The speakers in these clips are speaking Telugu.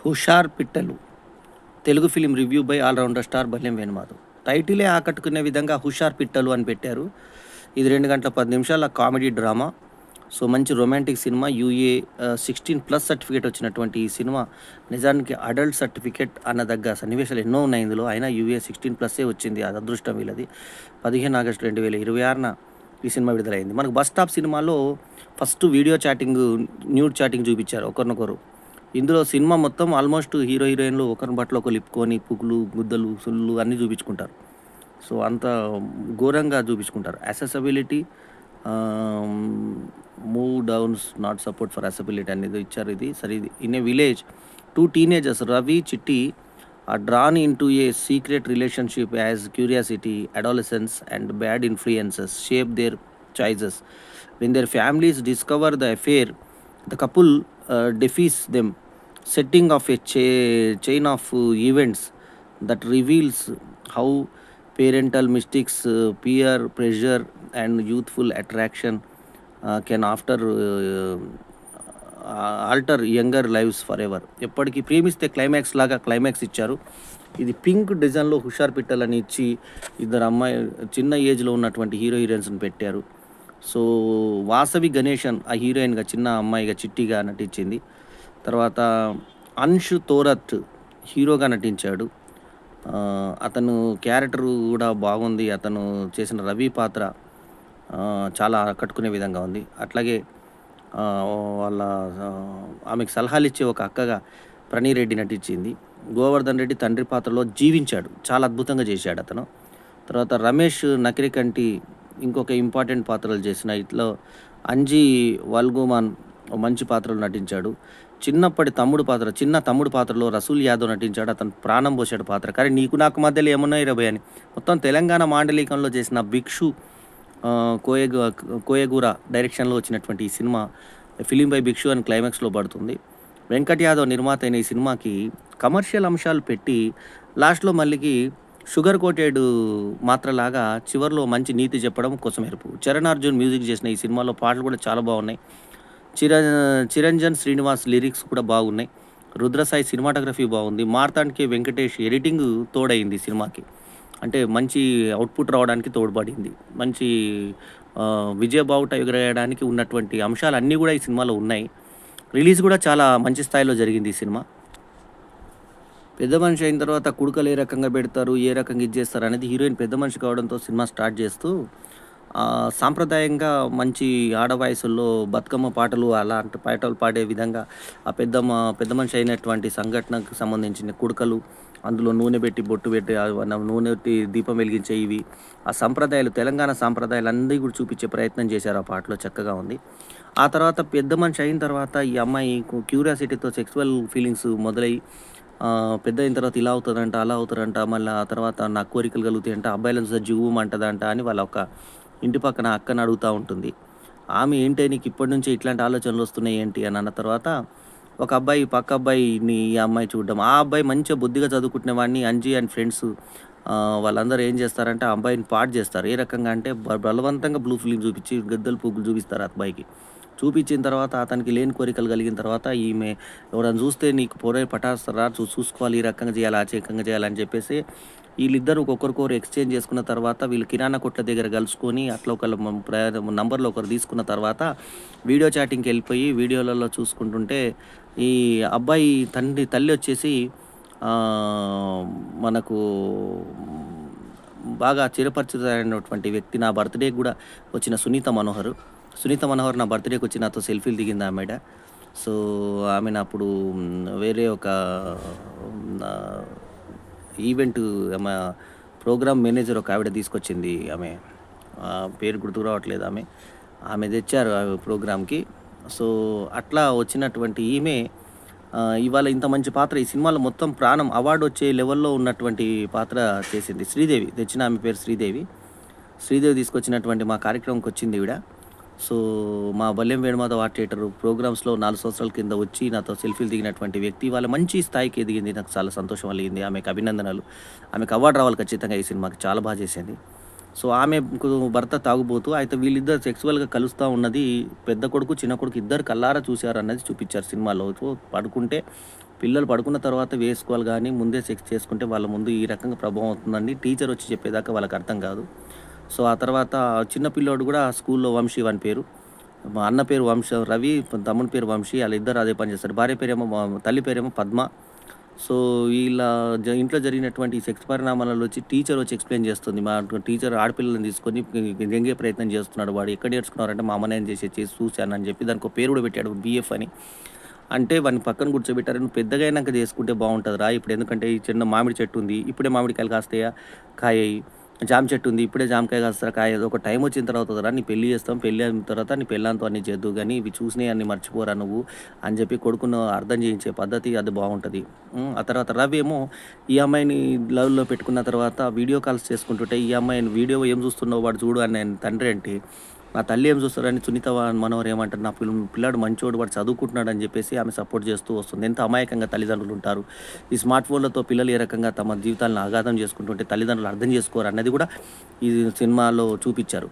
Husharu Pittalu Telugu film review by allrounder star Balyam Venumadhav. టైటిలే ఆకట్టుకునే విధంగా హుషార్ పిట్టలు అని పెట్టారు. ఇది 2 గంటల 10 నిమిషాల కామెడీ డ్రామా. సో మంచి రొమాంటిక్ సినిమా. యూఏ 16+ సర్టిఫికేట్ వచ్చినటువంటి ఈ సినిమా నిజానికి అడల్ట్ సర్టిఫికేట్ అనదగ్గ సన్నివేశాలు ఎన్నో ఉన్నాయి ఇందులో. అయినా యూఏ 16+ వచ్చింది. అది అదృష్టం వీళ్ళది. 15 ఆగస్టు 2026న ఈ సినిమా విడుదలైంది. మనకు బస్ స్టాప్ సినిమాలో first video chatting, nude chatting చూపించారు ఒకరినొకరు. ఇందులో సినిమా మొత్తం ఆల్మోస్ట్ హీరో హీరోయిన్లు ఒకరిని బట్టలు ఒకరు లిప్పుకొని పువ్వులు గుద్దలు సుళ్ళు అన్నీ చూపించుకుంటారు. సో అంత ఘోరంగా చూపించుకుంటారు. Accessibility, move downs not support for accessibility అనేది ఇచ్చారు. ఇది సరే. ఇది in a village 2 teenagers Ravi Chitti are drawn into a secret relationship as curiosity, adolescence, and bad influences shape their choices. When their families discover the affair, the couple defies them, setting off a chain of events that reveals how parental mistakes, peer pressure, and youthful attraction can after alter younger lives forever ఎవర్. ఎప్పటికీ ప్రేమిస్తే క్లైమాక్స్ లాగా క్లైమాక్స్ ఇచ్చారు. ఇది పింక్ డిజైన్లో హుషార్ పిట్టలని ఇచ్చి ఇద్దరు అమ్మాయి చిన్న ఏజ్లో ఉన్నటువంటి హీరో హీరోయిన్స్ని పెట్టారు. సో వాసవి గణేషన్ ఆ హీరోయిన్గా చిన్న అమ్మాయిగా చిట్టిగా నటించింది. తర్వాత అన్ష్ తోరత్ హీరోగా నటించాడు. అతను క్యారెక్టర్ కూడా బాగుంది. అతను చేసిన రవి పాత్ర చాలా ఆకట్టుకునే విధంగా ఉంది. అట్లాగే వాళ్ళ ఆమెకు సలహాలు ఇచ్చే ఒక అక్కగా ప్రణీరెడ్డి నటించింది. గోవర్ధన్ రెడ్డి తండ్రి పాత్రలో జీవించాడు. చాలా అద్భుతంగా చేశాడు అతను. తర్వాత రమేష్ నకిరికంటి ఇంకొక ఇంపార్టెంట్ పాత్రలు చేసిన ఇట్లో అంజీ వల్గుమాన్ మంచి పాత్రలు నటించాడు. చిన్న తమ్ముడు పాత్రలో రసూల్ యాదవ్ నటించాడు. అతను ప్రాణం పోసాడు పాత్ర. కానీ నీకు నాకు మధ్యలో ఏమున్నాయి రబై అని మొత్తం తెలంగాణ మాండలికంలో చేసిన భిక్షు కోయగూర డైరెక్షన్లో వచ్చినటువంటి ఈ సినిమా ఫిలిం బై భిక్షు అని క్లైమాక్స్లో పడుతుంది. వెంకట్ యాదవ్ నిర్మాత అయిన ఈ సినిమాకి కమర్షియల్ అంశాలు పెట్టి లాస్ట్లో మళ్ళీకి షుగర్ కోటెడ్ మాత్రలాగా చివరిలో మంచి నీతి చెప్పడం కోసం ఎరుపు. చరణ్ అర్జున్ మ్యూజిక్ చేసిన ఈ సినిమాలో పాటలు కూడా చాలా బాగున్నాయి. చిరంజన్ శ్రీనివాస్ లిరిక్స్ కూడా బాగున్నాయి. రుద్రసాయి సినిమాటోగ్రఫీ బాగుంది. మార్తాండ్కే వెంకటేష్ ఎడిటింగ్ తోడైంది సినిమాకి. అంటే మంచి అవుట్పుట్ రావడానికి తోడ్పడింది. మంచి విజయబావుట ఎగరేయడానికి ఉన్నటువంటి అంశాలు అన్నీ కూడా ఈ సినిమాలో ఉన్నాయి. రిలీజ్ కూడా చాలా మంచి స్థాయిలో జరిగింది ఈ సినిమా. పెద్ద మనిషి అయిన తర్వాత కుడుకలు ఏ రకంగా పెడతారు, ఏ రకంగా ఇది చేస్తారు అనేది హీరోయిన్ పెద్ద మనిషి కావడంతో సినిమా స్టార్ట్ చేస్తూ సాంప్రదాయంగా మంచి ఆడ వయసుల్లో బతుకమ్మ పాటలు అలాంటి పాటలు పాడే విధంగా ఆ పెద్ద మనిషి అయినటువంటి సంఘటనకు సంబంధించిన కుడుకలు, అందులో నూనె పెట్టి బొట్టు పెట్టి నూనె పెట్టి దీపం వెలిగించే ఇవి ఆ సంప్రదాయాలు, తెలంగాణ సాంప్రదాయాలు అన్నీ కూడా చూపించే ప్రయత్నం చేశారు. ఆ పాటలో చక్కగా ఉంది. ఆ తర్వాత పెద్ద మనిషి అయిన తర్వాత ఈ అమ్మాయి క్యూరియాసిటీతో సెక్సువల్ ఫీలింగ్స్ మొదలై పెద్ద అయిన తర్వాత ఇలా అవుతుందంట, అలా అవుతారంట, మళ్ళీ ఆ తర్వాత నాకు కోరికలు కలుగుతాయంట, అబ్బాయిలను చూస్తే జీవమంటదంట అని వాళ్ళ ఒక ఇంటి పక్కన అక్కని అడుగుతూ ఉంటుంది. ఆమె ఏంటి నీకు ఇప్పటి నుంచి ఇట్లాంటి ఆలోచనలు వస్తున్నాయి ఏంటి అని అన్న తర్వాత ఒక అబ్బాయి పక్క అబ్బాయిని ఈ అమ్మాయి చూడడం, ఆ అబ్బాయి మంచిగా బుద్ధిగా చదువుకుంటున్న వాడిని అంజీ అండ్ ఫ్రెండ్స్ వాళ్ళందరూ ఏం చేస్తారంటే ఆ అబ్బాయిని పాడు చేస్తారు. ఏ రకంగా అంటే బలవంతంగా బ్లూ ఫిలిం చూపించి గద్దలు పువ్వులు చూపిస్తారు ఆ అబ్బాయికి. చూపించిన తర్వాత అతనికి లేని కోరికలు కలిగిన తర్వాత ఈమె ఎవరైనా చూస్తే నీకు పొరే పటాస్తారా చూసుకోవాలి, ఈ రకంగా చేయాలి, ఆ రకంగా చేయాలని చెప్పేసి వీళ్ళిద్దరు ఒక్కొక్కరికొకరు ఎక్స్చేంజ్ చేసుకున్న తర్వాత వీళ్ళు కిరాణా కొట్ల దగ్గర కలుసుకొని అట్లా ఒకళ్ళ నంబర్లో ఒకరు తీసుకున్న తర్వాత వీడియో చాటింగ్కి వెళ్ళిపోయి వీడియోలలో చూసుకుంటుంటే ఈ అబ్బాయి తల్లి వచ్చేసి మనకు బాగా చిరపరిచితమైనటువంటి వ్యక్తి. నా బర్త్డేకి కూడా వచ్చిన సునీత మనోహర్ నా బర్త్డేకి వచ్చి నాతో సెల్ఫీలు దిగింది ఆమెడ. సో ఆమెను అప్పుడు వేరే ఒక ఈవెంట్ ఆమె ప్రోగ్రామ్ మేనేజర్ ఒక ఆవిడ తీసుకొచ్చింది. ఆమె పేరు గుర్తుకు రావట్లేదు. ఆమె తెచ్చారు ఆ ప్రోగ్రామ్కి. సో అట్లా వచ్చినటువంటి ఈమె ఇవాళ ఇంత మంచి పాత్ర ఈ సినిమాలో మొత్తం ప్రాణం అవార్డు వచ్చే లెవెల్లో ఉన్నటువంటి పాత్ర చేసింది. శ్రీదేవి తెచ్చిన ఆమె పేరు శ్రీదేవి తీసుకొచ్చినటువంటి మా కార్యక్రమంకి వచ్చింది ఈవిడ. సో మా బల్యం వేణుమాధవ్ ఆర్ట్ థియేటర్ ప్రోగ్రామ్స్లో 4 సంవత్సరాల కింద వచ్చి నాతో సెల్ఫీలు దిగినటువంటి వ్యక్తి వాళ్ళ మంచి స్థాయికి ఎదిగింది. నాకు చాలా సంతోషం కలిగింది. ఆమెకు అభినందనలు. ఆమెకు అవార్డు రావాలి ఖచ్చితంగా. ఈ సినిమాకి చాలా బాగా చేసింది. సో ఆమెకు భర్త తాగుబోతూ అయితే వీళ్ళిద్దరు సెక్సువల్గా కలుస్తూ ఉన్నది పెద్ద కొడుకు చిన్న కొడుకు ఇద్దరు కల్లారా చూశారు అన్నది చూపించారు సినిమాలో. సో పడుకుంటే పిల్లలు పడుకున్న తర్వాత వేసుకోవాలి గానీ, ముందే సెక్స్ చేసుకుంటే వాళ్ళ ముందు ఈ రకంగా ప్రభావం అవుతుందని టీచరొచ్చి చెప్పేదాకా వాళ్ళకర్థం కాదు. సో, ఆ తర్వాత చిన్న పిల్లోడు గూడా స్కూల్‌లో వంశీ వాని పేరు. మా అన్న పేరు రవి, తమ్ముని పేరు వంశీ. ఆళ్ళిద్దరూ అదే పని చేస్తారు. భార్య పేరేమో తల్లి పేరేమో పద్మ. సో, ఈళ్ళ ఇంట్లో జరిగినటువంటి ఈ సెక్స్ పరిణామాలలోచ్చి టీచరొచ్చి ఎక్స్‌ప్లెయిన్ చేస్తుంది. మా టీచర్ ఆడపిల్లలని తీసుకొని దెంగే ప్రయత్నం చేస్తున్నాడు. వాడు ఎక్కడ నేర్చుకున్నారంటే, మా అమ్మ నేను చేసి చూశానని చెప్పి దానికో పేరు కూడా పెట్టాడు బీఎఫ్ అని. అంటే వాడిని పక్కన కూర్చోబెట్టారు. "నువ్వు పెద్దగా అయినాక చేసుకుంటే బావుంటదిరా. ఇప్పుడెందుకంటే ఈ చిన్న మామిడి చెట్టు ఉంది. ఇప్పుడే మామిడికాయలు కాస్తాయా? కాయయి. జామ చెట్టు ఉంది. ఇప్పుడే జామకాయ కాస్తదా? కాయదు. ఒక టైం వచ్చిన తర్వాత వద్దురా నీ పెళ్లి చేస్తాం. పెళ్లి అయిన తర్వాత నీ పెళ్ళాంతో అన్నీ చేద్దువు గానీ, ఇవి చూసినయన్నీ మర్చిపోరా నువ్వు" అని చెప్పి కొడుకును అర్థం చేయించే పద్ధతి అది బావుంటది. ఆ తర్వాత రవి ఏమో ఈ అమ్మాయిని లవ్‌లో పెట్టుకున్న తర్వాత వీడియో కాల్స్ చేసుకుంటుంటే, "ఈ అమ్మాయిని వీడియో ఏం చూస్తున్నావు వాడు చూడు" అని ఆయన తండ్రి అంటే, నా తల్లి ఏం చూస్తారని సునీత మనోహర్ ఏమంటారు, "నా పిల్లాడు మంచోడు వాడు చదువుకుంటున్నాడు" అని చెప్పేసి ఆమె సపోర్ట్ చేస్తూ వస్తుంది. ఎంత అమాయకంగా తల్లిదండ్రులు ఉంటారు. ఈ స్మార్ట్ ఫోన్‌లతో పిల్లలు ఏ రకంగా తమ జీవితాలను ఆఘాతం చేసుకుంటుంటే తల్లిదండ్రులు అర్థం చేసుకోరు అన్నది కూడా ఈ సినిమాలో చూపిచ్చారు.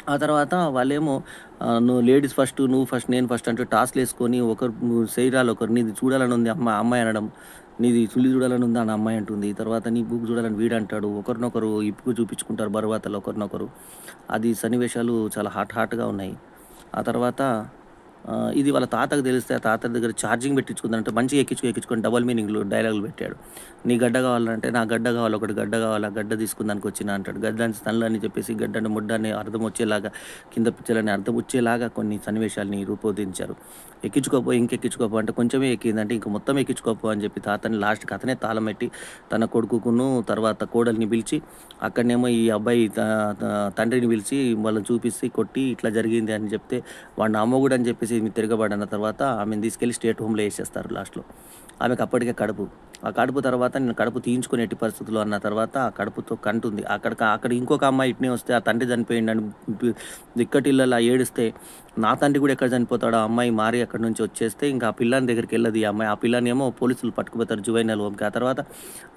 ఆ తర్వాత వాళ్ళేమో నువ్వు లేడీస్ ఫస్ట్, నువ్వు ఫస్ట్, నేను ఫస్ట్ అంటూ టాస్క్‌లేసుకొని ఒకరు నువ్వు చెయ్యరాలు ఒకరు నీది చూడాలని ఉంది అమ్మాయి అనడం. నీది సుల్లి చూడాలని ఉందా అని అమ్మాయి అంటుంది. తర్వాత నీ బుక్ చూడాలని వీడంటాడు. ఒకరినొకరు ఇప్పుకు చూపించుకుంటారు బరువాతలు ఒకరినొకరు. అది సన్నివేశాలు చాలా హాట్‌గా ఉన్నాయి. ఆ తర్వాత ఇది వాళ్ళ తాతకి తెలిస్తే ఆ తాత దగ్గర ఛార్జింగ్ పెట్టించుకుందంటే మంచిగా ఎక్కించుకొని డబుల్ మీనింగ్‌లు డైలాగులు పెట్టాడు. "నీ గడ్డ కావాలంటే నా గడ్డ కావాలి. ఒకటి గడ్డ కావాలి. ఆ గడ్డ తీసుకుందానికి వచ్చినా" అంటాడు. గడ్డానికి తనలు అని చెప్పేసి గడ్డ ముడ్డ అని అర్థం వచ్చేలాగా కింద పిచ్చలని అర్థం వచ్చేలాగా కొన్ని సన్నివేశాల్ని రూపొందించారు. ఇంకెక్కించుకోపో అంటే కొంచెమే ఎక్కిందంటే ఇంక మొత్తం ఎక్కించుకోపో అని చెప్పి తాతని లాస్ట్‌కి అతనే తాళం పెట్టి తన కొడుకును తర్వాత కోడలిని పిలిచి అక్కడనేమో ఈ అబ్బాయి త తండ్రిని పిలిచి వాళ్ళని చూపిసి కొట్టి ఇట్లా జరిగింది అని చెప్తే వాడు నా మొగుడు అని చెప్పేసి తిరగబడిన తర్వాత ఆమెను తీసుకెళ్ళి స్టేట్ హోమ్‌లో ఏసేస్తారు లాస్ట్‌లో. ఆమెకు అప్పటికే కడుపు. ఆ కడుపు తర్వాత నేను కడుపు తీయించుకుని ఎట్టి పరిస్థితుల్లో అన్న తర్వాత ఆ కడుపుతో కంటుంది. అక్కడ ఇంకొక అమ్మాయి ఇట్నే వస్తే ఆ తండ్రి చనిపోయిండని దిక్కటిల్లలా ఏడిస్తే నా తండ్రి కూడా ఎక్కడ చనిపోతాడో ఆ అమ్మాయి మారి అక్కడి నుంచి వచ్చేస్తే ఇంకా ఆ పిల్లని దగ్గరికెళ్ళదు ఈ అమ్మాయి. ఆ పిల్లనేమో పోలీసులు పట్టుకుపోతారు జువైనల్ హోమ్‌కి. ఆ తర్వాత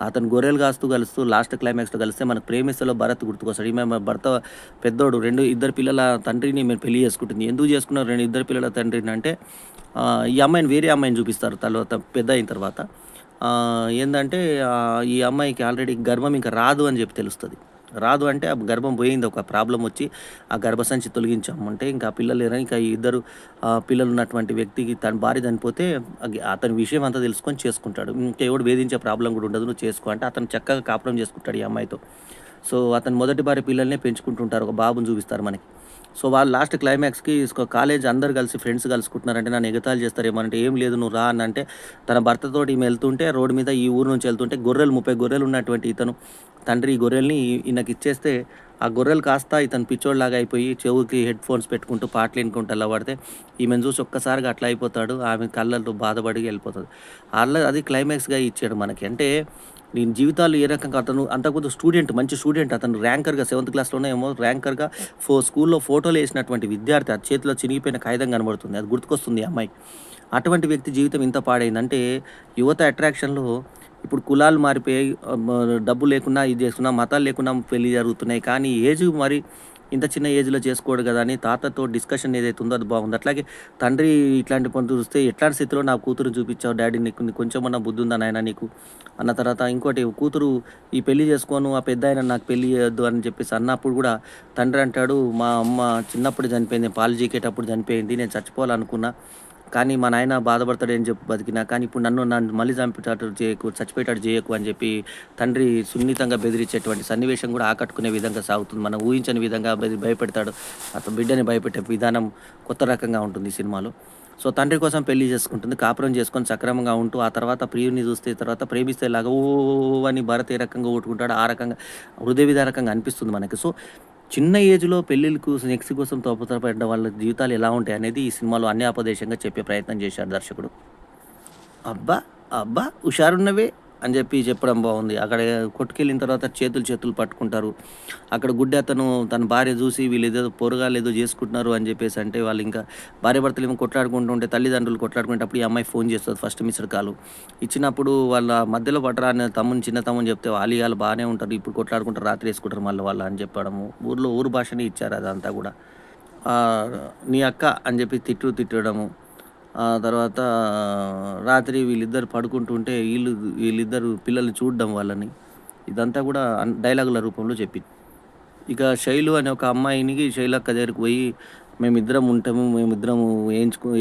అతను గొర్రెలు కాస్తూ కలుస్తూ లాస్ట్ క్లైమాక్స్‌లో కలిస్తే మనకు 'ప్రేమిస్తలో' భరత్ గుర్తుకొస్తాడు. ఈమె భర్త పెద్దోడు ఇద్దరు పిల్లల తండ్రిని ఈమె పెళ్లి చేసుకుంటుంది. ఎందుకు చేసుకున్నారు ఇద్దరు పిల్లల తండ్రిని అంటే ఈ అమ్మాయిని వేరే అమ్మాయిని చూపిస్తారు తర్వాత పెద్దయిన తర్వాత. ఏందంటే ఈ అమ్మాయికి ఆల్రెడీ గర్భం ఇంక రాదు అని చెప్పి తెలుస్తది. రాదు అంటే ఆ గర్భం పోయింది. ఒక ప్రాబ్లమొచ్చి ఆ గర్భసంచి తొలగించాము. అంటే ఇంకా పిల్లలు లేరని ఇంకా ఈ ఇద్దరు పిల్లలున్నటువంటి వ్యక్తికి తన భార్య చనిపోతే అతని విషయం అంతా తెలుసుకొని చేసుకుంటాడు. ఇంకెవడు వేధించే ప్రాబ్లమ్ కూడా ఉండదు. నువ్వు చేసుకో అంటే అతను చక్కగా కాపురం చేసుకుంటాడు ఈ అమ్మాయితో. సో, అతని మొదటి భార్య పిల్లల్నే పెంచుకుంటుంటారు. ఒక బాబుని చూపిస్తారు మనకి. సో, వాళ్ళు లాస్ట్ క్లైమాక్స్‌కి కాలేజ్ అందరూ కలిసి ఫ్రెండ్స్ కలుసుకుంటున్నారంటే నన్ను ఎగతాళి చేస్తారేమో అంటే, "ఏం లేదు నువ్వు రా" అనంటే, తన భర్తతోటి ఈమె ఎళ్తుంటే రోడ్డు మీద ఈ ఊరు నుంచి ఎళ్తుంటే 30 గొర్రెలు ఉన్నటువంటి ఇతను తండ్రి ఈ గొర్రెల్ని ఈయనకిచ్చేస్తే, ఆ గొర్రెలు కాస్త ఇతను పిచ్చోడిలాగా అయిపోయి చెవుకి హెడ్ ఫోన్స్ పెట్టుకుంటూ పాటలు ఇనుకుంటూ అలా పడితే, ఈమెను చూసి ఒక్కసారిగా అట్లా అయిపోతాడు. ఆమె కళ్ళల్లో బాధపడి ఎళ్ళిపోతది. అది క్లైమాక్స్‌గా ఇచ్చాడు మనకి. అంటే నేను జీవితాలు ఏ రకంగా అతను అంతకుముందు మంచి స్టూడెంట్ అతను ర్యాంకర్‌గా సెవెంత్ క్లాస్‌లోనే ఏమో ర్యాంకర్‌గా స్కూల్‌లో ఫోటోలేసినటువంటి విద్యార్థి. అది చేతిలో చినిగిపోయిన కాగితం కనబడుతుంది. అది గుర్తుకొస్తుంది ఈ అమ్మాయికి. అటువంటి వ్యక్తి జీవితం ఇంత పాడైంది. అంటే యువత అట్రాక్షన్‌లో ఇప్పుడు కులాలు మారిపోయాయి. డబ్బు లేకున్నా ఇది చేసుకున్నా, మతాలు లేకున్నా పెళ్లి జరుగుతున్నాయి. కానీ ఏజ్ మరి ఇంత చిన్న ఏజ్‌లో చేసుకోడు గదా! అని తాతతో డిస్కషన్ ఏదైతే ఉందో అది బాగుంది. అట్లాగే తండ్రి ఇట్లాంటి పనులు చూస్తే ఎట్లాంటి స్థితిలో నా కూతురుని చూపించావు డ్యాడీ నీకు కొంచెమన్నా బుద్ధుందా నాయనా నీకు? అన్న తర్వాత ఇంకోటి కూతురు ఈ పెళ్లి చేసుకోను ఆ పెద్దాయన నాకు పెళ్లి చేయొద్దు అని చెప్పేసి అన్నప్పుడు గూడా తండ్రి అంటాడు, "మా అమ్మ చిన్నప్పుడు చనిపోయింది. పాలు జీకేటప్పుడు చనిపోయింది. నేను చచ్చిపోవాలనుకున్నా. కానీ మా నాయన బాధపడతాడని చెప్పి బతికినా. కానీ ఇప్పుడు నన్ను మళ్ళీ చంపేటట్టు చేయకు, చచ్చిపోయేటట్టు చేయకు" అని చెప్పి తండ్రి సున్నితంగా బెదిరించేటువంటి సన్నివేశం కూడా ఆకట్టుకునే విధంగా సాగుతుంది. మనం ఊహించని విధంగా భయపెడతాడు. అతను బిడ్డని భయపెట్టే విధానం కొత్త రకంగా ఉంటుంది ఈ సినిమాలో. సో, తండ్రి కోసం పెళ్లి చేసుకుంటుంది. కాపురం చేసుకొని సక్రమంగా ఉంటూ ఆ తర్వాత ప్రియుడిని చూస్తే తర్వాత ప్రేమిస్తే ఎలాగో ఓ అని భరత్ ఏ రకంగా కొట్టుకుంటాడో ఆ రకంగా హృదయ విదారకంగా అనిపిస్తుంది మనకి. సో, చిన్న ఏజ్‌లో పెళ్ళిళ్ళకు సెక్స్ కోసం తపతపడిన వాళ్ళ జీవితాలు ఎలా ఉంటాయనేది ఈ సినిమాలో అన్యాపదేశంగా చెప్పే ప్రయత్నం చేశాడు దర్శకుడు. అబ్బా! అబ్బా! హుషారున్నవే అని చెప్పడం బావుంది. అక్కడ కొట్టుకెళ్ళిన తర్వాత చేతులు పట్టుకుంటారు. అక్కడ గుడ్డి అతను తన భార్య చూసి వీళ్ళేదో పోరగాళ్ళేదో చేసుకుంటున్నారు అని చెప్పేసి అంటే వాళ్ళింకా భార్యాభర్తలేమో కొట్లాడుకుంటూ ఉంటే తల్లిదండ్రులు కొట్లాడుకునేటప్పుడు ఈ అమ్మాయి ఫోన్ చేస్తది ఫస్ట్ మిస్డ్ కాల్. ఇచ్చినప్పుడు వాళ్ళ మధ్యలో పడరా అని చిన్న తమ్ముని చెప్తే ఆలియాలు బానే ఉంటారు. ఇప్పుడు కొట్లాడుకుంటారు రాత్రి యేసుకుంటారు మళ్ళీ వాళ్ళు అని చెప్పడము. ఊరు భాషనే ఇచ్చారు అదంతా గూడా. నీ అక్క అని చెప్పి తిట్టడము. తర్వాత రాత్రి వీళ్ళిద్దరు పడుకుంటుంటే వీళ్ళిద్దరు పిల్లల్ని చూడడం వాళ్ళని. ఇదంతా కూడా డైలాగుల రూపంలో చెప్పింది. ఇక శైలు అనే ఒక అమ్మాయినికి శైలక్క దగ్గరికి పోయి, "మేమిద్దరం ఉంటాము. మేమిద్దరము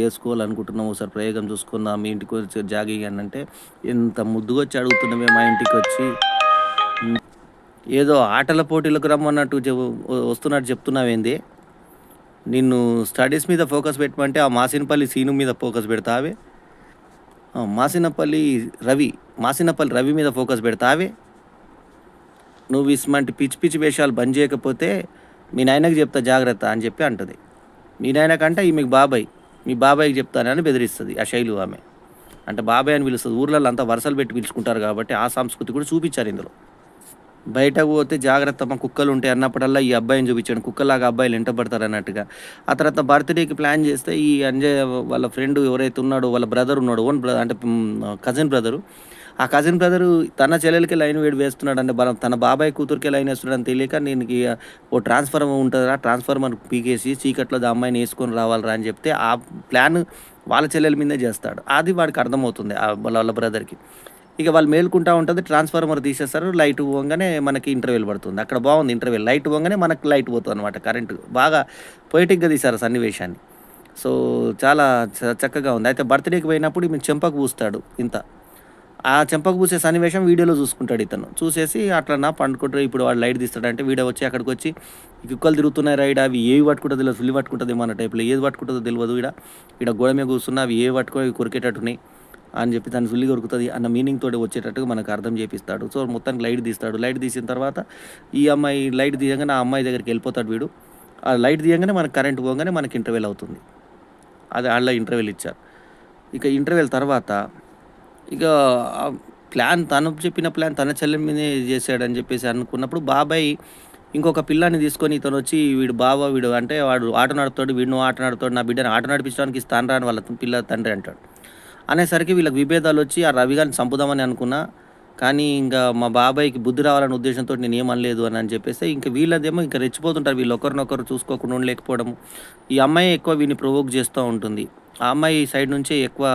ఏసుకోవాలనుకుంటున్నాము. ఒకసారి ప్రయోగం చూసుకుందాం. మీ ఇంటికొచ్చి జాగిగా" అనంటే, "ఎంత ముద్దుగొచ్చి అడుగుతున్నవే మా ఇంటికొచ్చి. హ్మ్. ఏదో ఆటల పోటీలకు రమ్మన్నట్టు వస్తున్నట్టు చెప్తున్నావేందే? నిన్ను స్టడీస్ మీద ఫోకస్ పెట్టమంటే, ఆ మాసినపల్లి సీను మీద ఫోకస్ పెడతావే. మాసినపల్లి రవి, మాసినపల్లి రవి మీద ఫోకస్ పెడతావే. నువ్వు ఇసుమంటి పిచ్చి పిచ్చి వేషాలు బంద్ చేయకపోతే, మీ నాయనకి చెప్తా జాగ్రత్త" అని చెప్పి అంటది. మీ నాయనకంటే ఈమెకు బాబాయ్. మీ బాబాయికి చెప్తానని బెదిరిస్తది ఆ శైలు ఆమె. అంటే బాబాయ్ అని పిలుస్తది. ఊర్లల్లో అంతా వరసలు పెట్టి పిలుచుకుంటారు కాబట్టి, ఆ సంస్కృతి కూడా చూపిచ్చారు ఇందులో. బయటకు పోతే జాగ్రత్తమ్మ కుక్కలుంటాయి అన్నప్పుడల్లా ఈ అబ్బాయిని చూపించాడు. కుక్కలాగా అబ్బాయిలు ఎంటబడతారన్నట్టుగా. ఆ తర్వాత బర్త్‌డేకి ప్లాన్ చేస్తే ఈ అంజయ్ వాళ్ళ ఫ్రెండ్ ఎవరైతే ఉన్నాడో వాళ్ళ బ్రదర్ ఉన్నాడు. అంటే కజిన్ బ్రదరు. ఆ కజిన్ బ్రదరు తన చెల్లెలికి లైన్ వేస్తున్నాడంటే తన బాబాయ్ కూతురికే లైన్ ఏస్తున్నాడని తెలియక దీనికి ఓ ట్రాన్స్‌ఫార్మర్ ఉంటదిరా, ట్రాన్స్‌ఫార్మర్ పీకేసి చీకట్లో ఆ అమ్మాయిని ఏసుకొని రావాలిరా అని చెప్తే ఆ ప్లాన్ వాళ్ళ చెల్లెల మీదే చేస్తాడు. అది వాడికి అర్థమవుతుంది. వాళ్ళ బ్రదర్‌కి. ఇక వాళ్ళు మేలుకుంటా ఉంటది. ట్రాన్స్‌ఫార్మర్ తీసేస్తారు. లైట్ పోంగానే మనకి ఇంటర్వెల్ పడుతుంది. అక్కడ బావుంది ఇంటర్వెల్. లైట్ పోంగానే మనకు లైట్ పోతదనమాట కరెంటు. బాగా పొయెటిక్‌గా తీశారు ఆ సన్నివేశాన్ని. సో, చాలా చక్కగా ఉంది. అయితే బర్త్‌డేకి పోయినప్పుడు ఈమెకు చెంపకు పూస్తాడు ఇంత. ఆ చెంపకు పూసే సన్నివేశం వీడియోలో చూసుకుంటాడు ఇతను. చూసేసి అట్లనా పండుకుంటారు. ఇప్పుడు వాడు లైట్ తీస్తాడంటే వీడు వచ్చి అక్కడికొచ్చి ఈ కుక్కలు తిరుగుతున్నాయి రా ఈడ. అవి ఏవి పట్టుకుంటదో తెలవదు. సుల్లి పట్టుకుంటదేమో అన్న టైప్‌లో. ఏది పట్టుకుంటదో తెలవదు ఈడ. ఈడ గోడ మీద కూర్చున్న అవి ఏవి పట్టుకొని అవి కొరికేటట్టున్నాయి అని చెప్పి దాని సుల్లి కొరుకుతది అన్న మీనింగ్ తోటి వచ్చేటట్టుగా మనకు అర్థం చేపిస్తాడు. సో, మొత్తానికి లైట్ తీస్తాడు. లైట్ తీసిన తర్వాత ఈ అమ్మాయి లైట్ తీయంగానే ఆ అమ్మాయి దగ్గరికెళ్ళిపోతాడు వీడు. ఆ లైట్ తీయంగానే మనకు కరెంట్ పోంగానే మనకి ఇంటర్వెల్ అవుతుంది. అది ఆళ్ళ ఇంటర్వెల్ ఇచ్చారు. ఇక ఇంటర్వెల్ తర్వాత ఇక ఆహ్, తను చెప్పిన ప్లాన్ తన చెల్లెల మీదే జేసాడని జెప్పేసి అనుకున్నప్పుడు, బాబాయ్ ఇంకొక పిల్లాడిని తీసుకొని ఇతనొచ్చి వీడు అంటే వాడు ఆటో నడుపుతాడు. వీడు ఆటో నడుపుతాడు. నా బిడ్డని ఆటో నడిపించడానికి ఇస్తానురా అని వాళ్ళ పిల్ల తండ్రి అంటాడు. అనేసరికి వీళ్ళకి విభేదాలొచ్చి ఆ రవి గారిని చంపుదామని అనుకున్నా. కానీ ఇంక మా బాబాయికి బుద్ధి రావాలనే ఉద్దేశంతోటి నేనేమనలేదు అని చెప్పేస్తే ఇంక వీళ్ళదేమో ఇంక రెచ్చిపోతుంటారు. వీళ్ళు ఒకరినొకరు చూసుకోకుండా ఉండలేకపోవడము. ఈ అమ్మాయే ఎక్కువ వీడిని ప్రొవోక్ చేస్తా ఉంటుంది. ఆ అమ్మాయి సైడ్ నుంచే ఎక్కువ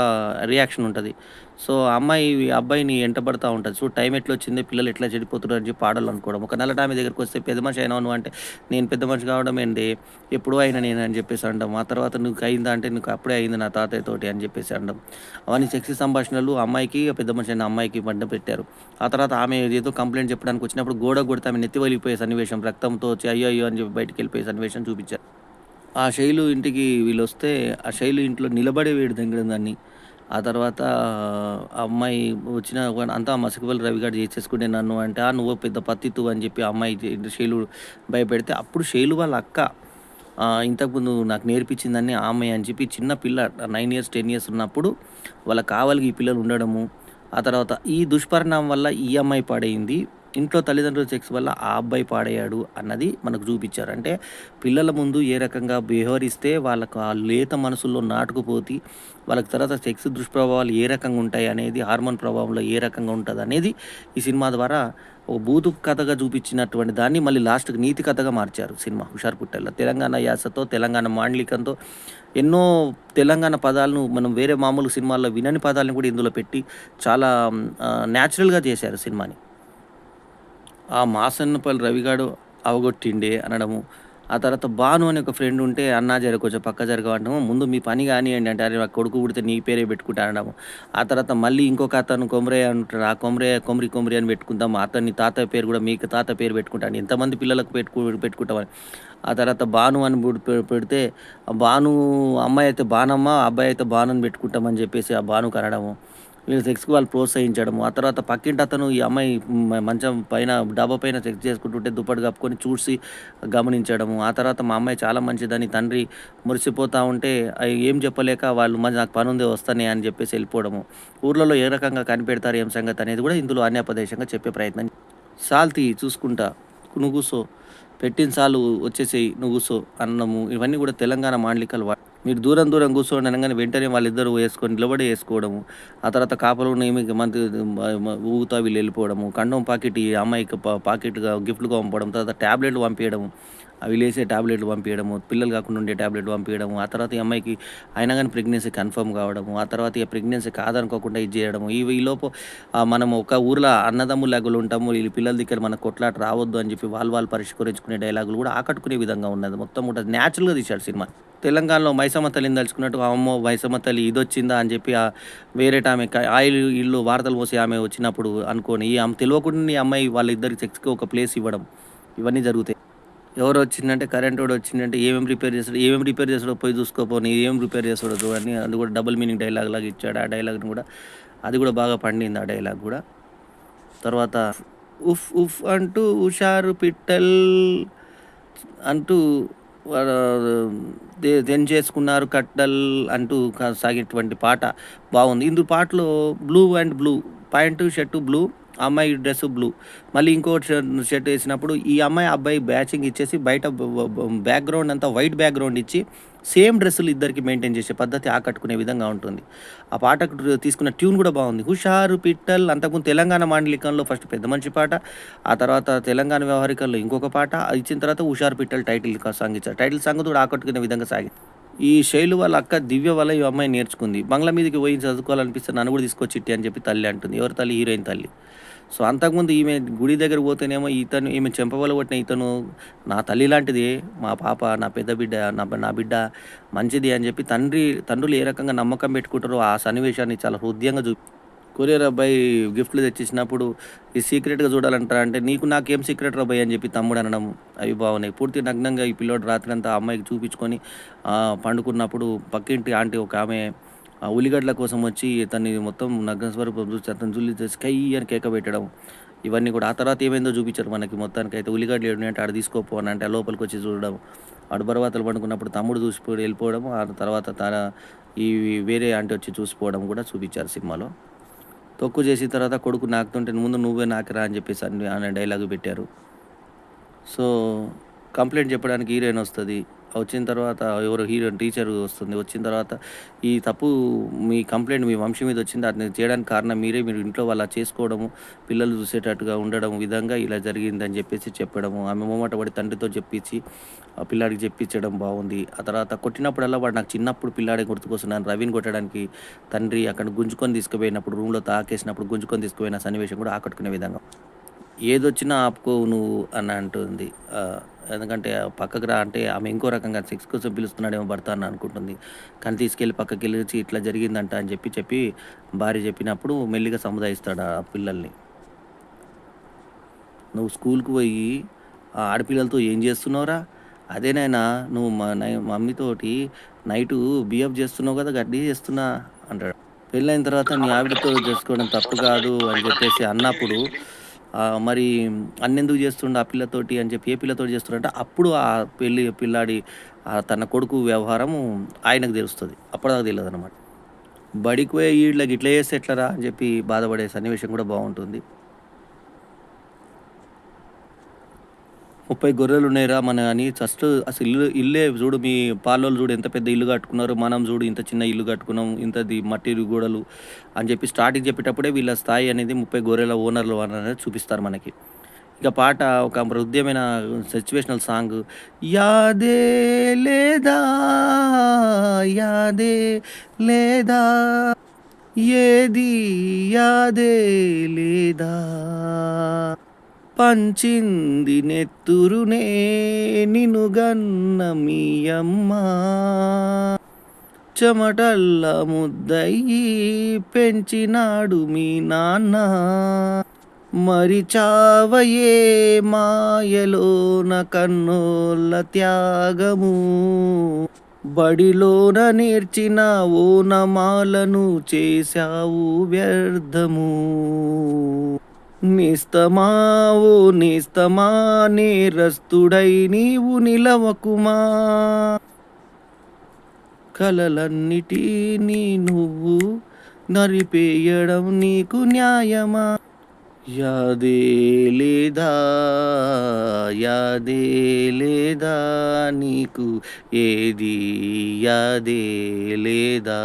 రియాక్షన్ ఉంటది. సో, ఆ అమ్మాయి అబ్బాయిని ఎంటబడతా ఉంటది. చూడు టైం ఎట్లొచ్చింది, పిల్లలు ఎట్లా చెడిపోతుర్రు అని చెప్పి ఆడాలనుకోవడం. ఒక నల్లటామె దగ్గరికొస్తే పెద్ద మనిషి అయినావు నువ్వు అంటే, నేను పెద్ద మనిషి కావడం ఏంటి, ఎప్పుడో అయినా నేను అని చెప్పేసి అనడం. ఆ తర్వాత నీకు అయిందా అంటే, నీకు అప్పుడే అయింది నా తాతయ్యతోటి అని చెప్పేసి అనడం. అవన్నీ సెక్సీ సంభాషణలు అమ్మాయికి, పెద్ద మనిషి అయిన అమ్మాయికి మధ్య పెట్టారు. ఆ తర్వాత ఆమె ఏదో కంప్లెయింట్ చెప్పడానికి వచ్చినప్పుడు గోడకు కొడితే ఆమె నెత్తి పగిలిపోయే సన్నివేశం, రక్తంతో వచ్చి అయ్యో! అయ్యో! అని చెప్పి బయటికెళ్ళిపోయే సన్నివేశం చూపిచ్చారు. ఆ శైలు ఇంటికి వీళ్ళొస్తే, ఆ శైలు ఇంట్లో నిలబడే వేయడు దాన్ని. ఆ తర్వాత ఆ అమ్మాయి వచ్చిన అంతా మసకపల్లి రవిగాడు చేసేసుకుంటే నన్ను అంటే, నువ్వు పెద్ద పత్తిత్తువు అని చెప్పి ఆ అమ్మాయి శైలు భయపెడితే, అప్పుడు శైలు వాళ్ళ అక్క ఇంతకుముందు నాకు నేర్పించిందని ఆమె అని చెప్పి చిన్న పిల్ల 9 ఇయర్స్, 10 ఇయర్స్ ఉన్నప్పుడు వాళ్ళ కావలికి ఈ పిల్లలు ఉండడము. ఆ తర్వాత ఈ దుష్పరిణామం వల్ల ఈ అమ్మాయి పాడైంది. ఇంట్లో తల్లిదండ్రుల సెక్స్ వల్ల ఆ అబ్బాయి పాడయ్యాడు అన్నది మనకు చూపిచ్చారు. అంటే పిల్లల ముందు ఏ రకంగా వ్యవహరిస్తే వాళ్ళకు ఆ లేత మనసుల్లో నాటుకుపోతి, వాళ్ళకి తర్వాత సెక్స్ దుష్ప్రభావాలు ఏ రకంగా ఉంటాయి అనేది, హార్మోన్ ప్రభావంలో ఏ రకంగా ఉంటదనేది ఈ సినిమా ద్వారా ఒక బూతు కథగా చూపించినటువంటి దాన్ని మళ్ళీ లాస్ట్‌కి నీతి కథగా మార్చారు సినిమా 'హుషారు పుట్టెల్ల'. తెలంగాణ యాసతో, తెలంగాణ మాండలికంతో ఎన్నో తెలంగాణ పదాలను మనం వేరే మామూలు సినిమాల్లో వినని పదాలను కూడా ఇందులో పెట్టి చాలా నేచురల్‌గా చేశారు సినిమాని. ఆ మాసన్నపల్లి రవిగాడు అవగొట్టిండే అనడము. ఆ తర్వాత భాను అని ఒక ఫ్రెండ్ ఉంటే, "అన్నా జర కొంచెం పక్క జరగవు" అనడము. "ముందు మీ పని గానియండి" అంటే, "అరే! నాకు కొడుకు పుడితే నీ పేరే పెట్టుకుంటా" అనడము. ఆ తర్వాత మళ్ళీ ఇంకొక అతను కొమరయ్య ఉంటాడు. ఆ కొమరయ్య కొమరి కొమరి అని పెట్టుకుందాం. అతని తాతయ్య పేరు కూడా మీకు తాత పేరు పెట్టుకుంటాను. ఎంతమంది పిల్లలకు పెట్టుకుంటామని. ఆ తర్వాత భాను అని పెడితే, ఆ భాను అమ్మాయి అయితే బానమ్మ, అబ్బాయి అయితే భాను అని పెట్టుకుంటామని చెప్పేసి ఆ భానుకు అనడము. వీళ్ళు సెక్స్‌కి వాళ్ళు ప్రోత్సహించడము. ఆ తర్వాత పక్కింటి అతను ఈ అమ్మాయి మంచం పైన డాబా పైన సెక్స్ చేసుకుంటుంటే దుప్పటి కప్పుకొని చూసి గమనించడము. ఆ తర్వాత మా అమ్మాయి చాలా మంచిదని తండ్రి మురిసిపోతా ఉంటే ఏం చెప్పలేక వాళ్ళు మరి నాకు పనుంది వస్తానే అని చెప్పేసి వెళ్ళిపోవడము. ఊర్లలో ఏ రకంగా కనిపెడతారు ఏం సంగతి అనేది కూడా ఇందులో అన్యాపదేశంగా చెప్పే ప్రయత్నం. "సాల్తీ చూసుకుంటా. నువ్వు కూసో" పెట్టిన సార్లు వచ్చేసేయి నువ్వు కూసో అనడము. ఇవన్నీ కూడా తెలంగాణ మాండలికాలు. మీరు దూరం దూరం కూర్చోండి అనంగానే వెంటనే వాళ్ళిద్దరూ వేసుకొని నిలబడి వేసుకోవడము. ఆ తర్వాత కాపలా ఉన్న ఈమెకి ఊగుతా వీళ్ళు వెళ్ళిపోవడము. కండోమ్ పాకెట్ ఈ అమ్మాయికి పాకెట్‌గా గిఫ్ట్‌లుగా పంపడం. తర్వాత టాబ్లెట్లు పంపియడము. అవి లేసే టాబ్లెట్లు పంపియడము. పిల్లలు కాకుండా ఉండే టాబ్లెట్లు పంపియడము. ఆ తర్వాత ఈ అమ్మాయికి అయినా గాని ప్రెగ్నెన్సీ కన్ఫర్మ్ కావడము. ఆ తర్వాత ఇగ ప్రెగ్నెన్సీ కాదనుకోకుండా ఇది చేయడము. ఈలోపు మనం ఒక ఊర్లో అన్నదమ్ముల్లాగా ఉంటాము. వీళ్ళ పిల్లల దగ్గర మనకు కొట్లాట రావద్దు అని చెప్పి వాళ్ళు పరిష్కరించుకునే డైలాగులు కూడా ఆకట్టుకునే విధంగా ఉన్నది. మొత్తం కూడా నేచురల్‌గా తీశాడు సినిమా. తెలంగాణలో మైసమ్మ తల్లిని తలుచుకున్నట్టు అమ్మో! మైసమ్మ తల్లి ఇదొచ్చిందా అని చెప్పి వేరేటామె ఆయిల్ ఇల్లు వార్తలు మోసే ఆమె వచ్చినప్పుడు అనుకోని ఆమె తెలవకుండానే ఈ అమ్మాయి వాళ్ళిద్దరి సెక్స్‌కి ఒక ప్లేస్ ఇవ్వడం. ఇవన్నీ జరుగుతాయి. ఎవరొచ్చిండంటే కరెంటోడొచ్చిండంటే ఏమేం రిపేర్ చేస్తాడో పోయి చూసుకోపో ఏం రిపేర్ చేస్తాడో చూడని అది కూడా డబుల్ మీనింగ్ డైలాగ్ లాగా ఇచ్చాడు. ఆ డైలాగ్‌ని కూడా అది కూడా బాగా పండింది ఆ డైలాగ్ గూడా. తర్వాత ఉఫ్ ఉఫ్ అంటూ హుషారు పిట్టల్ అంటూ తెంచేసుకున్నారు కట్టల్ అంటూ సాగేటువంటి పాట బాగుంది. పాటలో blue and blue pant, shirt blue, అమ్మాయి డ్రెస్ బ్లూ. మళ్ళీ ఇంకోటి షర్ట్ ఏసినప్పుడు ఈ అమ్మాయి, అబ్బాయి మ్యాచింగ్ ఇచ్చేసి బయట బ్యాక్‌గ్రౌండ్ అంతా వైట్ బ్యాక్‌గ్రౌండ్ ఇచ్చి సేమ్ డ్రెస్సులు ఇద్దరికి మెయింటైన్ చేసే పద్ధతి ఆకట్టుకునే విధంగా ఉంటుంది. ఆ పాటకు తీసుకున్న ట్యూన్ కూడా బాగుంది. 'హుషారు పిట్టల్' అంతకుముందు తెలంగాణ మాండలికంలో ఫస్ట్ 'పెద్ద మనిషి' పాట, ఆ తర్వాత తెలంగాణ వ్యవహారికల్లో ఇంకొక పాట, అది ఇచ్చిన తర్వాత 'హుషారు పిట్టల్' సాంగ్ ఇచ్చారు. టైటిల్ సాంగ్ కూడా ఆకట్టుకునే విధంగా సాగింది. ఈ శైలు వాళ్ళ అక్క దివ్య వల్ల ఈ అమ్మాయి నేర్చుకుంది. బంగ్లా మీదకి పోయి చదువుకోవాలనిపిస్తే నన్ను కూడా తీసుకొచ్చి చిట్టి అని చెప్పి తల్లి అంటుంది. ఎవరి తల్లి? హీరోయిన్ తల్లి. సో, అంతకుముందు ఈమె గుడి దగ్గరికి పోతేనేమో ఈమె చెంపపగలగొట్టిన ఇతను నా తల్లి లాంటిది, మా పాప, నా పెద్ద బిడ్డ, నా బిడ్డ మంచిది అని చెప్పి తండ్రులు ఏ రకంగా నమ్మకం పెట్టుకుంటారో ఆ సన్నివేశాన్ని చాలా హృద్యంగా కొరియర్ అబ్బాయి గిఫ్ట్‌లు తెచ్చిచ్చినప్పుడు ఇది సీక్రెట్‌గా చూడాలంటారా అంటే, నీకు నాకేం సీక్రెట్ రా భయ్ అని చెప్పి తమ్ముడు అనడం అవి బాగున్నాయి. పూర్తి నగ్నంగా ఈ పిల్లోడు రాత్రంతా ఆ అమ్మాయికి చూపించుకొని పండుకున్నప్పుడు పక్కింటి ఆంటీ ఒక ఆమె ఉల్లిగడ్డల కోసం వచ్చి తనని మొత్తం నగ్న స్వరూపం చూసి అతను జుల్లి స్కై అని కేక పెట్టడం. ఇవన్నీ కూడా ఆ తర్వాత ఏమైందో చూపించారు మనకి మొత్తానికైతే. ఉల్లిగడ్డలు ఏడున్నాయంటే ఆడ తీసుకోపో అని అంటే లోపలికొచ్చి చూడడం. వాడు బరువాతలు పండుకున్నప్పుడు తమ్ముడు చూసిపోయి వెళ్ళిపోవడం. ఆ తర్వాత ఈ వేరే ఆంటీ వచ్చి చూసిపోవడం కూడా చూపించారు సినిమాలో. తక్కువ చేసిన తర్వాత కొడుకు నాకుతుంటే ముందు నువ్వే నాకిరా అని చెప్పేసి అనే డైలాగ్ పెట్టారు. సో, కంప్లెయింట్ చెప్పడానికి హీరోయిన్ వస్తది. వచ్చిన తర్వాత ఎవరో హీరోయిన్ టీచర్ వస్తుంది. వచ్చిన తర్వాత ఈ తప్పు మీ కంప్లెయింట్ మీ వంశీ మీద వచ్చింది. అది చేయడానికి కారణం మీరే. మీరు ఇంట్లో అలా చేసుకోవడము, పిల్లలు చూసేటట్టుగా ఉండడం విధంగా ఇలా జరిగిందని చెప్పేసి చెప్పడము. ఆమె మొహమాట పడి తండ్రితో చెప్పించి ఆ పిల్లాడికి చెప్పించడం బాగుంది. ఆ తర్వాత కొట్టినప్పుడల్లా వాడు నాకు చిన్నప్పుడు పిల్లాడే గుర్తుకొస్తున్నాను. రవిని కొట్టడానికి తండ్రి అక్కడ గుంజుకొని తీసుకుపోయినప్పుడు రూమ్‌లో తాకేసినప్పుడు గుంజుకొని తీసుకుపోయిన సన్నివేశం కూడా ఆకట్టుకునే విధంగా. ఏదొచ్చినా ఆపుకోవు నువ్వు అని అంటుంది. ఎందుకంటే పక్కకు రా అంటే ఆమె ఇంకో రకంగా సెక్స్ కోసం పిలుస్తున్నాడేమో భర్త అని అనుకుంటుంది. కానీ తీసుకెళ్ళి పక్కకెళ్ళిచ్చి ఇట్లా జరిగిందంట అని చెప్పి భార్య చెప్పినప్పుడు మెల్లిగా సముదాయిస్తాడు ఆ పిల్లల్ని. "నువ్వు స్కూలుకి పోయి ఆ ఆడపిల్లలతో ఏం చేస్తున్నావురా? అదే నాయనా నువ్వు మమ్మీతోటి నైటు బిహేవ్ చేస్తున్నావు కదా! గట్టిగా చేస్తున్నా" అంటాడు. పెళ్ళైన తర్వాత నీ ఆవిడతో చేసుకోవడం తప్పు కాదు అని చెప్పేసి అన్నప్పుడు మరి అన్నెందుకు చేస్తుండు ఆ పిల్లతోటి అని చెప్పి ఏ పిల్లతోటి చేస్తుండంటే అప్పుడు ఆ పిల్లాడి తన కొడుకు వ్యవహారము ఆయనకు తెలుస్తది. అప్పటిదాకా తెలవదనమాట. బడికి పోయి ఈళ్ళ గిట్ల చేస్తే ఎట్లరా అని చెప్పి బాధపడే సన్నివేశం కూడా బావుంటుంది. 30 గొర్రెలున్నాయిరా అని ఫస్ట్ అసలు ఇల్లే చూడు మీ పాలోళ్ళు చూడు ఎంత పెద్ద ఇల్లు కట్టుకున్నారు. మనం చూడు ఇంత చిన్న ఇల్లు కట్టుకున్నాం. ఇంతది మట్టి గోడలు అని చెప్పి స్టార్టింగ్ చెప్పేటప్పుడే వీళ్ళ స్థాయి అనేది 30 గొర్రెల ఓనర్లు అనేది చూపిస్తారు మనకి. ఇక పాట ఒక హృద్యమైన సిచ్యువేషనల్ సాంగ్. యాదే లేదా యాదే లేదా ఏది యాదే లేదా పంచింది నెత్తురునే నినుగన్న మీ అమ్మ చెమటల్ల ముద్దయ్యి పెంచినాడు మీ నాన్న మరిచావయే మాయలోన కన్నోళ్ళ త్యాగము బడిలోన నేర్చిన ఓనమాలను చేశావు వ్యర్థము నేస్తమా ఓ నేస్తమా నేరస్తుడై నీవు నిలవకుమా కలలన్నిటినీ నువ్వు నరిపేయడం నీకు న్యాయమా యాదే లేదా యాదే లేదా నీకు ఏది యాదే లేదా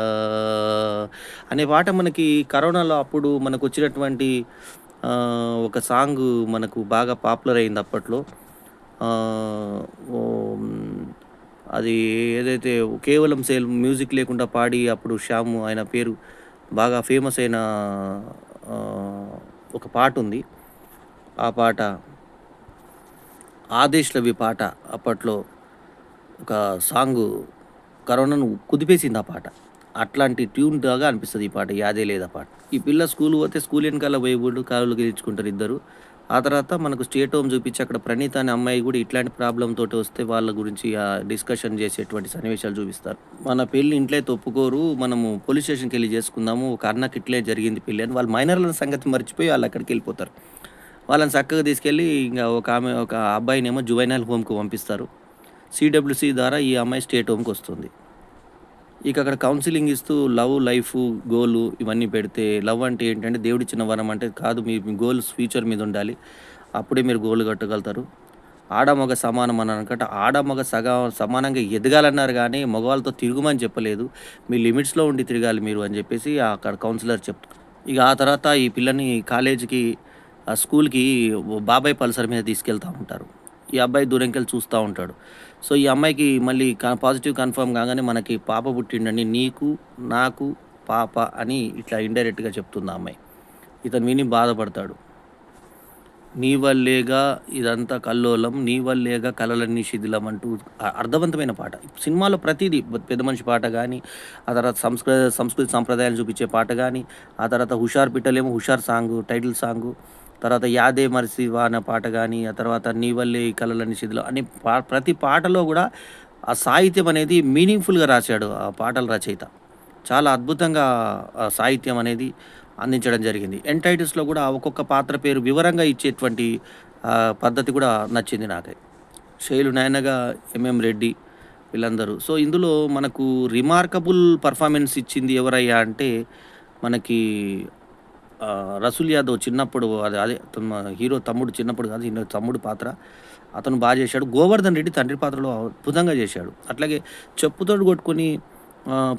అనే పాట మనకి కరోనాలో అప్పుడు మనకొచ్చినటువంటి ఒక సాంగు మనకు బాగా పాపులర్ అయింది అప్పట్లో. ఓహ్! అది ఏదైతే కేవలం మ్యూజిక్ లేకుండా పాడి అప్పుడు 'శ్యాము' ఆయన పేరు బాగా ఫేమస్ అయిన ఆహ్, ఒక పాటుంది. ఆ పాట 'ఆదేశ్ రవి' పాట అప్పట్లో ఒక సాంగు కరోనాను కుదిపేసింది ఆ పాట. అట్లాంటి ట్యూన్ లాగా అనిపిస్తది ఈ పాట 'యాదే లేదా' పాట. ఈ పిల్ల స్కూలు పోతే స్కూల్ ఎనకాల పోయి కాళ్ళు గీయించుకుంటారు ఇద్దరు. ఆ తర్వాత మనకు స్టేట్ హోమ్ చూపించి అక్కడ ప్రణీత అనే అమ్మాయి కూడా ఇట్లాంటి ప్రాబ్లమ్ తోటి వస్తే వాళ్ళ గురించి డిస్కషన్ చేసేటువంటి సన్నివేశాలు చూపిస్తారు. మన పెళ్లి ఇంట్లో అయితే ఒప్పుకోరు. మనము పోలీస్ స్టేషన్‌కెళ్ళి చేసుకుందాము. ఒక అన్నకి ఇట్లే జరిగింది పెళ్లి అని వాళ్ళు మైనర్‌ల సంగతి మర్చిపోయి ఆళ్ళక్కడికెళ్ళిపోతారు. వాళ్ళని చక్కగా తీసుకెళ్ళి ఒక అబ్బాయినేమో జువైనల్ హోమ్‌కి పంపిస్తారు. సీడబ్ల్యూసీ ద్వారా ఈ అమ్మాయి స్టేట్ హోమ్‌కొస్తుంది. ఇక అక్కడ కౌన్సెలింగ్ ఇస్తూ లవ్, లైఫు, గోలు ఇవన్నీ పెడితే లవ్ అంటే ఏంటంటే దేవుడిచ్చిన వరం అంటే కాదు మీ మీ గోల్స్ ఫ్యూచర్ మీద ఉండాలి. అప్పుడే మీరు గోల్ కట్టగలుగుతారు. ఆడ, మగ సమానం అని అనుకుంటే ఆడ, మగ సమానంగా ఎదగాలన్నారు గానీ మగవాళ్ళతో తిరగమని చెప్పలేదు. మీ లిమిట్స్‌లో ఉండి తిరగాలి మీరు అని చెప్పేసి అక్కడ కౌన్సిలర్ చెప్తారు. ఇక ఆ తర్వాత ఈ పిల్లని కాలేజీకి స్కూల్‌కి బాబాయ్ పల్సర్ మీద తీసుకెళ్తా ఉంటారు. ఈ అబ్బాయి దూరంకెళ్ళి చూస్తా ఉంటాడు. సో, ఈ అమ్మాయికి మళ్ళీ పాజిటివ్ కన్ఫర్మ్ కాగానే మనకి పాప పుట్టిండని నీకు, నాకు పాప అని ఇట్లా ఇండైరెక్ట్‌గా చెప్తుంది ఆ అమ్మాయి. ఇతను విని బాధపడతాడు. నీ వల్లేగా ఇదంతా కల్లోలం, నీ వల్లేగా కలలన్నీ శిథిలం అంటూ అర్థవంతమైన పాట. సినిమాలో ప్రతీదీ పెద్ద మనిషి పాట గాని, ఆ తర్వాత సంస్కృతి సంప్రదాయాలు చూపించే పాట గాని, ఆ తర్వాత 'హుషార్ పిట్టలేమో' 'హుషార్' సాంగు టైటిల్ సాంగు. తర్వాత 'యాదే మరిసివా' అనే పాట గాని, ఆ తర్వాత 'నీ వల్లే ఈ కలలన్నీ శిథిలం' అనే ప్రతి పాటలో గూడా ఆ సాహిత్యం అనేది మీనింగ్‌ఫుల్‌గా రాశాడు ఆ పాటల రచయిత. చాలా అద్భుతంగా సాహిత్యం అనేది అందించడం జరిగింది. ఎంటైటిల్స్‌లో గూడా ఒక్కొక్క పాత్ర పేరు వివరంగా ఇచ్చేటువంటి పద్ధతి కూడా నచ్చింది నాకై. శైలు నయనగా, ఎంఎం రెడ్డి వీళ్ళందరూ. సో, ఇందులో మనకు రిమార్కబుల్ పెర్ఫార్మన్స్ ఇచ్చింది ఎవరయ్యా అంటే మనకి 'రసూల్ యాదవ్' చిన్నప్పుడు అదే అదే తను హీరో తమ్ముడు చిన్నప్పుడు కాదు తమ్ముడు పాత్ర. అతను చేశాడు. 'గోవర్ధన్ రెడ్డి' తండ్రి పాత్రలో అద్భుతంగా చేశాడు. అట్లాగే చెప్పుతోటి కొట్టుకొని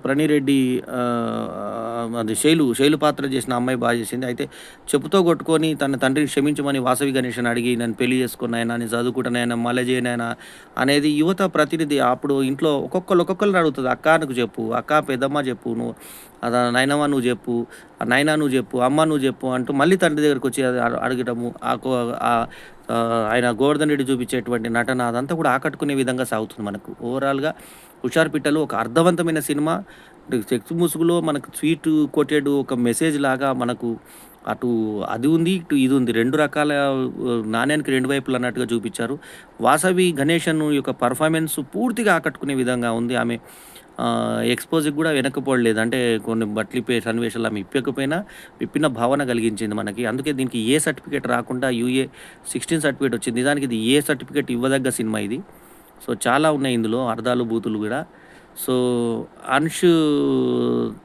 'ప్రణయ్ రెడ్డి' అది శైలు పాత్ర చేసిన అమ్మాయి చేసింది. అయితే చెప్పుతో కొట్టుకొని తన తండ్రిని క్షమించమని వాసవి గణేష్‌ని అడిగి నన్ను పెళ్లి చేసుకో నాయనా, నేను చదువుకుంటా నాయనా, మళ్ళా చేయి నాయనా అనేది యువత ప్రతినిధి అప్పుడు ఇంట్లో ఒక్కొక్కళ్ళని అడుగుతది. అక్క నువ్వు చెప్పు, అక్క పెద్దమ్మ చెప్పు, నువ్వు నాయనమ్మ నువ్వు చెప్పు, నాయనా నువ్వు చెప్పు, అమ్మ నువ్వు చెప్పు అంటూ మళ్ళీ తండ్రి దగ్గరికొచ్చి అది అడగటము. ఆయన గోవర్ధన్ రెడ్డి చూపించేటువంటి నటన అదంతా కూడా ఆకట్టుకునే విధంగా సాగుతుంది మనకు. ఓవరాల్‌గా 'హుషార్ పిట్టలు' ఒక అర్థవంతమైన సినిమా. సెక్స్ ముసుగులో మనకు స్వీట్ కోటెడ్ ఒక మెసేజ్ లాగా మనకు అటు అది ఉంది, ఇటు ఇది ఉంది. 2 రకాల నాణ్యానికి 2 వైపులు అన్నట్టుగా చూపిచ్చారు. వాసవి గణేషన్ యొక్క పెర్ఫార్మన్స్ పూర్తిగా ఆకట్టుకునే విధంగా ఉంది. ఆమె ఎక్స్‌పోజ్‌కి గూడా వెనక్కిపోలేదు. అంటే కొన్ని బట్లిప్పే సన్నివేశాలు ఆమె ఇప్పకపోయినా, విప్పిన భావన కలిగించింది మనకి. అందుకే దీనికి ఏ సర్టిఫికేట్ రాకుండా యూఏ 16 సర్టిఫికేట్ వచ్చింది. నిజానికి ఇది ఏ సర్టిఫికేట్ ఇవ్వదగ్గ సినిమా ఇది. సో, చాలా ఉన్నాయి ఇందులో అర్థాలు, బూతులు గూడా. సో, అంశు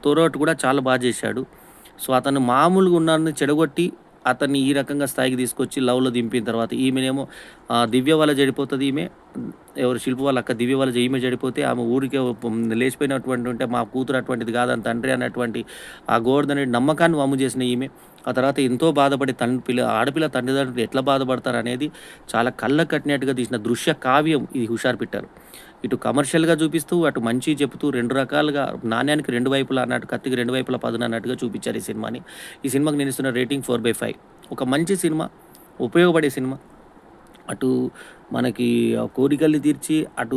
తోరోట్ కూడా చాలా చేశాడు. సో, అతను మామూలుగా ఉన్నోడిని చెడగొట్టి, అతన్ని ఈ రకంగా స్థాయికి తీసుకొచ్చి లవ్‌లో దింపిన తర్వాత ఈమెనేమో దివ్య వల్ల చెడిపోతది ఈమె. ఎవరు శిల్ప వాళ్ళ అక్క దివ్య వల్ల ఈమె చెడిపోతే ఆమె ఊరికే లేచిపోయినటువంటి ఉంటే మా కూతురు అటువంటిది కాదని తండ్రి అన్నటువంటి ఆ గోవర్ధన్ రెడ్డి నమ్మకాన్ని వమ్ము చేసిన ఈమె. ఆ తర్వాత ఎంతో బాధపడి ఆడపిల్ల తల్లిదండ్రులు ఎట్లా బాధపడతారనేది చాలా కళ్ళకు కట్టినట్టుగా తీసిన దృశ్య కావ్యం ఇది 'హుషార్ పిట్టలు'. ఇటు కమర్షియల్‌గా చూపిస్తూ, అటు మంచి చెప్తూ 2 రకాలుగా నాణ్యానికి 2 వైపులా అన్నట్టు కత్తికి 2 వైపులా పదును అన్నట్టుగా చూపిచ్చారు ఈ సినిమాని. ఈ సినిమాకి నేనిస్తున్న రేటింగ్ 4/5. ఒక మంచి సినిమా, ఉపయోగపడే సినిమా. అటు మనకి కోరికల్ని తీర్చి, అటు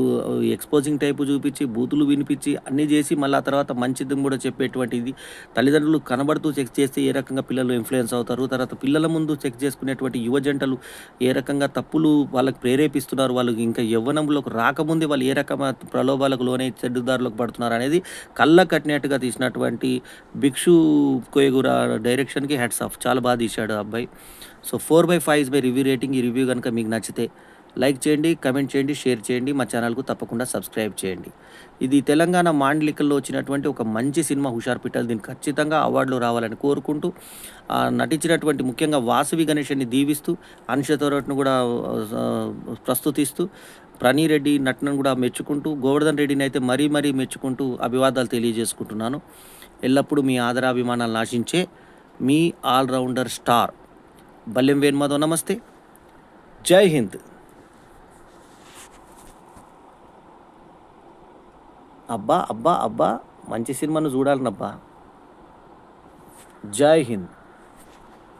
ఎక్స్‌పోజింగ్ టైపు చూపిచ్చి, బూతులు వినిపిచ్చి, అన్నీ జేసి మళ్ళా ఆ తర్వాత మంచిదని గూడా చెప్పేటువంటిది. తల్లిదండ్రులు కనబడుతూ సెక్స్ చేస్తే ఏ రకంగా పిల్లలు ఇన్‌ఫ్లుయెన్స్ అవుతారు. తర్వాత పిల్లల ముందు సెక్స్ చేసుకునేటువంటి యువ జంటలు ఏ రకంగా తప్పులు వాళ్ళకి ప్రేరేపిస్తున్నారు. వాళ్ళు ఇంకా యవ్వనంలోకి రాకముందే వాళ్ళు ఏ రకమైన ప్రలోభాలకు లోనై చెడు దారిలోకి పడుతున్నారనేది కళ్ళకు కట్టినట్టుగా తీసినటువంటి 'భిక్షు కొయగురా' డైరెక్షన్‌కి హ్యాట్స్ ఆఫ్. చాలా తీశాడు ఆ అబ్బాయి. So, 4/5 is my review rating. ఈ రివ్యూ గనుక మీకు నచ్చితే లైక్ చేయండి, కమెంట్ చేయండి, షేర్ చేయండి. మా ఛానల్‌కు తప్పకుండా సబ్స్క్రైబ్ చేయండి. ఇది తెలంగాణ మాండలికల్లో వచ్చినటువంటి ఒక మంచి సినిమా 'హుషార్ పిట్టలు'. దీనికి ఖచ్చితంగా అవార్డులు రావాలని కోరుకుంటూ, నటించినటువంటి ముఖ్యంగా వాసవి గణేషన్ని దీవిస్తూ, అనుష థోరట్‌ను కూడా ప్రస్తుతిస్తూ, ప్రణీ రెడ్డి నటనను కూడా మెచ్చుకుంటూ, గోవర్ధన్ రెడ్డిని అయితే మరీ మరీ మెచ్చుకుంటూ అభివాదాలు తెలియజేసుకుంటున్నాను. ఎల్లప్పుడూ మీ ఆదరాభిమానాలను ఆశించే me all rounder star బల్లెం Venumadhav. నమస్తే. జై హింద్. అబ్బా! అబ్బా! అబ్బా! మంచి సినిమాను చూడాలనబ్బా. జై హింద్.